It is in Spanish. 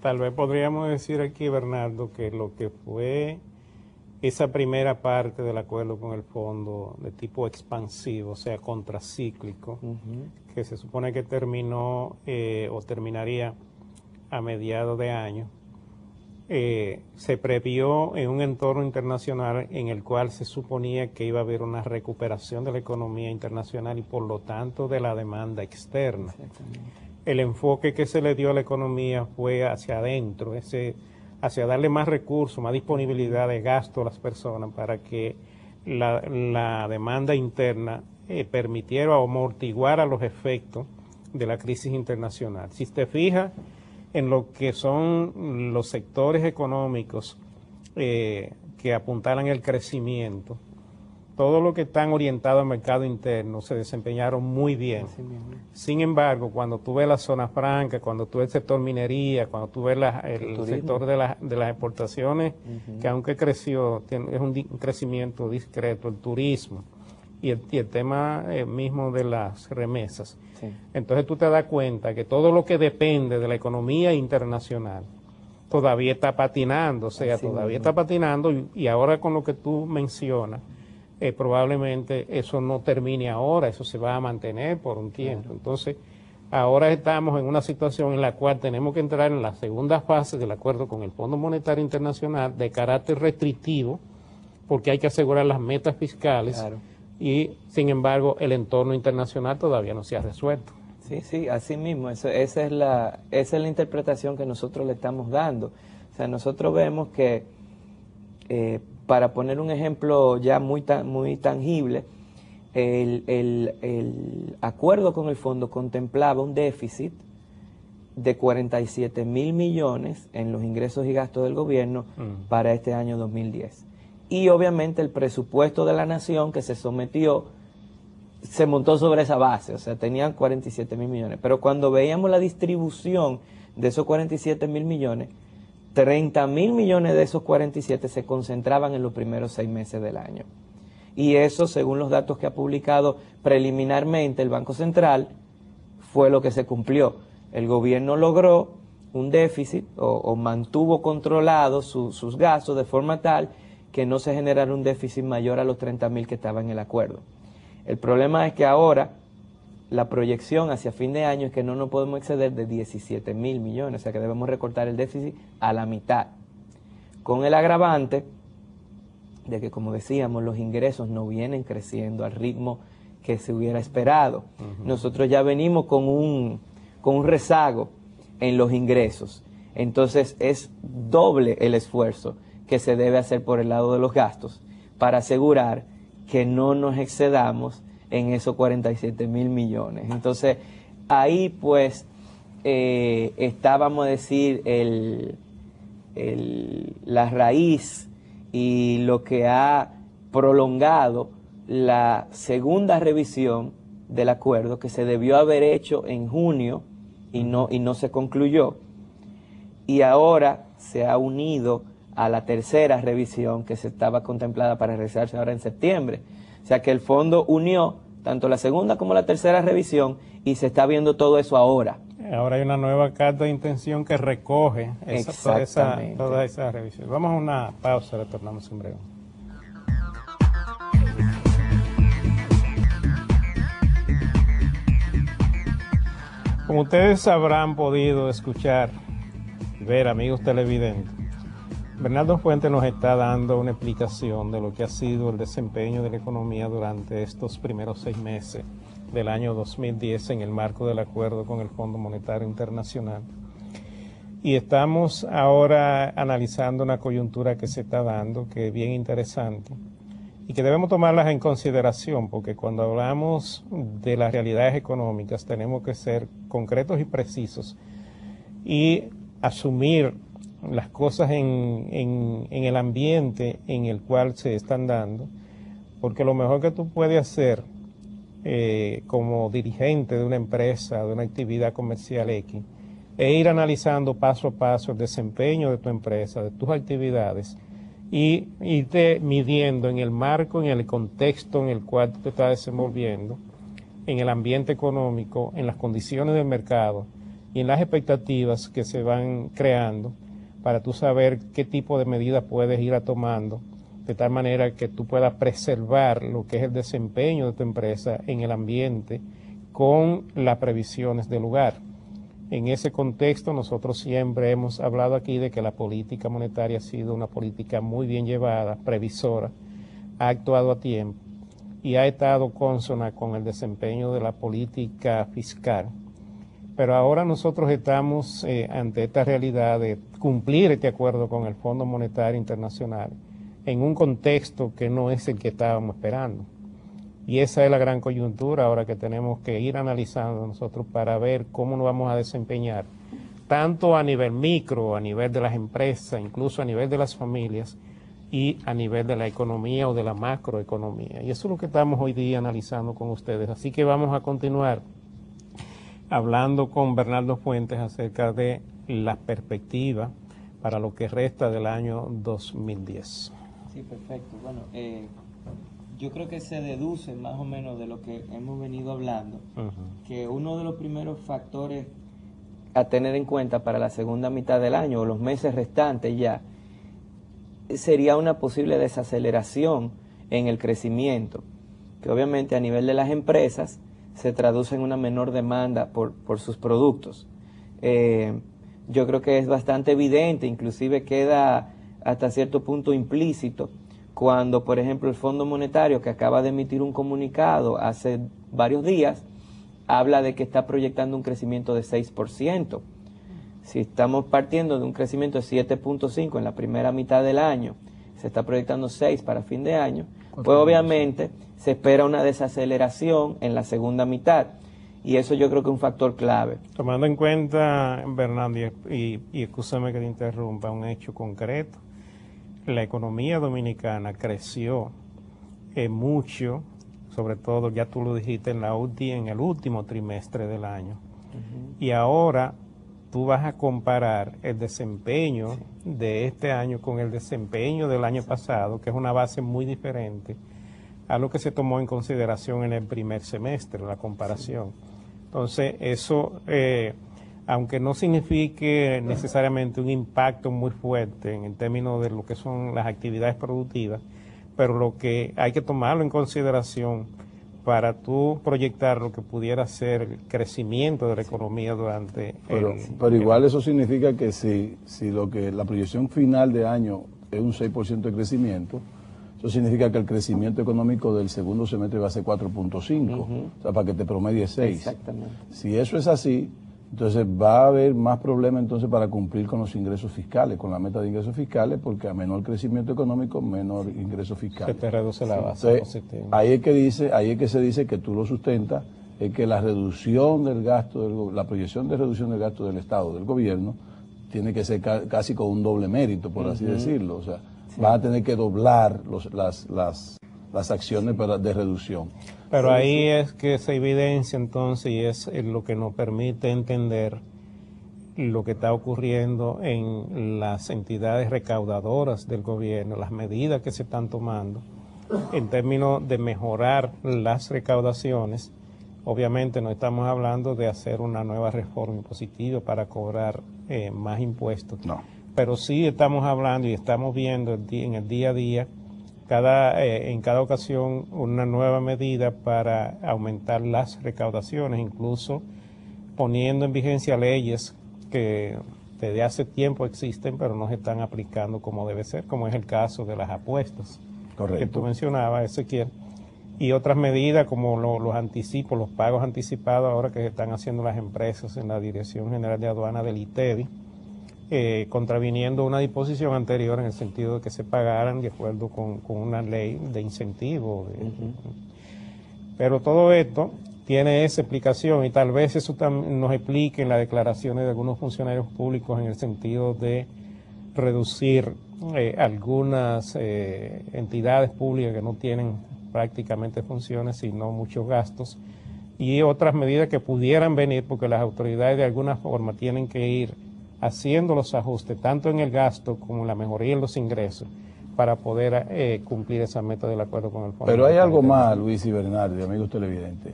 Tal vez podríamos decir aquí, Bernardo, que lo que fue esa primera parte del acuerdo con el fondo de tipo expansivo, o sea, contracíclico, que se supone que terminó o terminaría a mediados de año, se previó en un entorno internacional en el cual se suponía que iba a haber una recuperación de la economía internacional y por lo tanto de la demanda externa. El enfoque que se le dio a la economía fue hacia adentro, hacia darle más recursos, más disponibilidad de gasto a las personas para que la demanda interna permitiera o amortiguara los efectos de la crisis internacional. Si te fijas en lo que son los sectores económicos que apuntaran el crecimiento, todo lo que están orientados al mercado interno se desempeñaron muy bien. Sin embargo, cuando tú ves la zona franca, cuando tú ves el sector minería, cuando tú ves el sector de las exportaciones, que aunque creció, es un crecimiento discreto, el turismo y el tema mismo de las remesas. Entonces tú te das cuenta que todo lo que depende de la economía internacional todavía está patinando, o sea, todavía está patinando y ahora con lo que tú mencionas, probablemente eso no termine ahora, eso se va a mantener por un tiempo. Entonces, ahora estamos en una situación en la cual tenemos que entrar en la segunda fase del acuerdo con el Fondo Monetario Internacional de carácter restrictivo, porque hay que asegurar las metas fiscales y, sin embargo, el entorno internacional todavía no se ha resuelto. Sí, así mismo, esa es la interpretación que nosotros le estamos dando. O sea, nosotros vemos que para poner un ejemplo ya muy tangible, el acuerdo con el fondo contemplaba un déficit de 47.000 millones en los ingresos y gastos del gobierno para este año 2010. Y obviamente el presupuesto de la nación que se sometió se montó sobre esa base, o sea, tenían 47.000 millones. Pero cuando veíamos la distribución de esos 47.000 millones, 30.000 millones de esos 47 se concentraban en los primeros 6 meses del año. Y eso, según los datos que ha publicado preliminarmente el Banco Central, fue lo que se cumplió. El gobierno logró un déficit o mantuvo controlados sus gastos de forma tal que no se generara un déficit mayor a los 30.000 que estaba en el acuerdo. El problema es que ahora la proyección hacia fin de año es que no nos podemos exceder de 17.000 millones, o sea que debemos recortar el déficit a la mitad, con el agravante de que, como decíamos, los ingresos no vienen creciendo al ritmo que se hubiera esperado. Nosotros ya venimos con un rezago en los ingresos, entonces es doble el esfuerzo que se debe hacer por el lado de los gastos para asegurar que no nos excedamos en esos 47.000 millones. Entonces, ahí pues está, vamos a decir, la raíz y lo que ha prolongado la segunda revisión del acuerdo que se debió haber hecho en junio y no se concluyó. Y ahora se ha unido a la tercera revisión que se estaba contemplada para realizarse ahora en septiembre. O sea que el fondo unió tanto la segunda como la tercera revisión y se está viendo todo eso ahora. Ahora hay una nueva carta de intención que recoge toda esa revisión. Vamos a una pausa, retornamos en breve. Como ustedes habrán podido escuchar y ver, amigos televidentes, Bernardo Fuentes nos está dando una explicación de lo que ha sido el desempeño de la economía durante estos primeros 6 meses del año 2010 en el marco del acuerdo con el Fondo Monetario Internacional. Y estamos ahora analizando una coyuntura que se está dando, que es bien interesante y que debemos tomarlas en consideración, porque cuando hablamos de las realidades económicas tenemos que ser concretos y precisos y asumir las cosas en el ambiente en el cual se están dando, porque lo mejor que tú puedes hacer como dirigente de una empresa, de una actividad comercial X, es ir analizando paso a paso el desempeño de tu empresa, de tus actividades, y irte midiendo en el marco, en el contexto en el cual tú te estás desenvolviendo, en el ambiente económico, en las condiciones del mercado, y en las expectativas que se van creando para tú saber qué tipo de medidas puedes ir tomando, de tal manera que tú puedas preservar lo que es el desempeño de tu empresa en el ambiente con las previsiones del lugar. En ese contexto, nosotros siempre hemos hablado aquí de que la política monetaria ha sido una política muy bien llevada, previsora, ha actuado a tiempo y ha estado consona con el desempeño de la política fiscal. Pero ahora nosotros estamos ante esta realidad de cumplir este acuerdo con el Fondo Monetario Internacional en un contexto que no es el que estábamos esperando. Y esa es la gran coyuntura ahora que tenemos que ir analizando nosotros para ver cómo nos vamos a desempeñar, tanto a nivel micro, a nivel de las empresas, incluso a nivel de las familias y a nivel de la economía o de la macroeconomía. Y eso es lo que estamos hoy día analizando con ustedes. Así que vamos a continuar hablando con Bernardo Fuentes acerca de la perspectiva para lo que resta del año 2010. Sí, perfecto. Bueno, yo creo que se deduce más o menos de lo que hemos venido hablando, que uno de los primeros factores a tener en cuenta para la segunda mitad del año o los meses restantes ya sería una posible desaceleración en el crecimiento, que obviamente a nivel de las empresas se traduce en una menor demanda por sus productos. Yo creo que es bastante evidente, inclusive queda hasta cierto punto implícito, cuando, por ejemplo, el Fondo Monetario, que acaba de emitir un comunicado hace varios días, habla de que está proyectando un crecimiento de 6%. Si estamos partiendo de un crecimiento de 7.5 en la primera mitad del año, se está proyectando 6 para fin de año, pues obviamente se espera una desaceleración en la segunda mitad. Y eso yo creo que es un factor clave. Tomando en cuenta, Bernardo, y escúchame que te interrumpa, un hecho concreto. La economía dominicana creció mucho, sobre todo, ya tú lo dijiste, en el último trimestre del año. Y ahora tú vas a comparar el desempeño de este año con el desempeño del año pasado, que es una base muy diferente a lo que se tomó en consideración en el primer semestre, la comparación. Entonces, eso, aunque no signifique necesariamente un impacto muy fuerte en términos de lo que son las actividades productivas, pero lo que hay que tomarlo en consideración para tú proyectar lo que pudiera ser el crecimiento de la economía durante pero igual eso significa que si la proyección final de año es un 6% de crecimiento, eso significa que el crecimiento económico del segundo semestre va a ser 4.5, o sea, para que te promedie 6. Exactamente. Si eso es así, entonces va a haber más problemas entonces para cumplir con los ingresos fiscales, con la meta de ingresos fiscales, porque a menor crecimiento económico, menor ingreso fiscal. Se te reduce la base. Entonces, ahí es que se dice que tú lo sustentas, es que la reducción del gasto, la proyección de reducción del gasto del Estado, del gobierno, tiene que ser casi con un doble mérito, por así decirlo. O sea, van a tener que doblar las acciones de reducción. Pero ahí es que se evidencia entonces y es lo que nos permite entender lo que está ocurriendo en las entidades recaudadoras del gobierno, las medidas que se están tomando en términos de mejorar las recaudaciones. Obviamente no estamos hablando de hacer una nueva reforma impositiva para cobrar más impuestos. No. Pero sí estamos hablando y estamos viendo en el día a día, en cada ocasión, una nueva medida para aumentar las recaudaciones, incluso poniendo en vigencia leyes que desde hace tiempo existen, pero no se están aplicando como debe ser, como es el caso de las apuestas. Correcto. Que tú mencionabas, Ezequiel, y otras medidas como los anticipos, los pagos anticipados ahora que se están haciendo las empresas en la Dirección General de Aduana del ITEBI, contraviniendo una disposición anterior en el sentido de que se pagaran de acuerdo con una ley de incentivo. Pero todo esto tiene esa explicación y tal vez eso también nos explique en las declaraciones de algunos funcionarios públicos en el sentido de reducir algunas entidades públicas que no tienen prácticamente funciones sino muchos gastos y otras medidas que pudieran venir porque las autoridades de alguna forma tienen que ir haciendo los ajustes tanto en el gasto como en la mejoría en los ingresos para poder cumplir esa meta del acuerdo con el Fondo. Pero hay algo más, Luis y Bernardo, amigos televidentes.